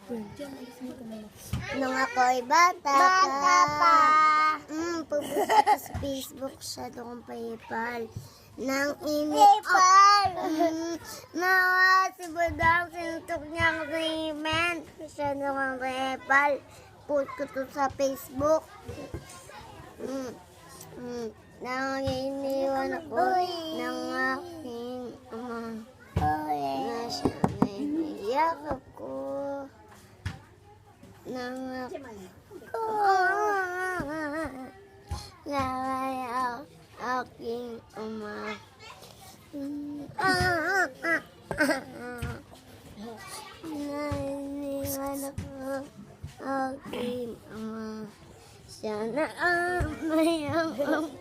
Nung ako'y bata pa. Pupunta ko sa Facebook siya doon paypal. Nang paypal. Nawa si Budang sinuntok niya ang payment. Siya doon paypal. Post ko to sa Facebook. Nang iniwan ako ng aking na siya naiiyak ako. Nang naway ang aking ama. Nainiwan ako aking ama. Sana may ang ako.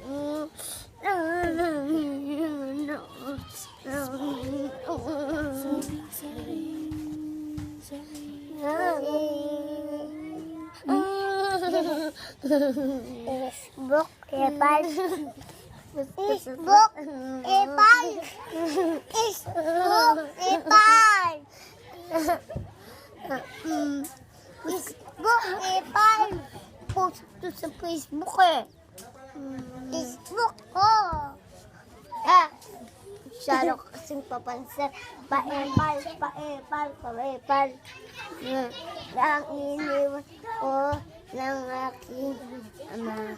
Facebook, epal. Facebook, epal. Facebook, epal. Facebook, epal. Post to sa Facebook eh. Facebook ko. Masyado kasing papansin. Paepal, paepal, paepal. Nang iniwan ko ng aking ama.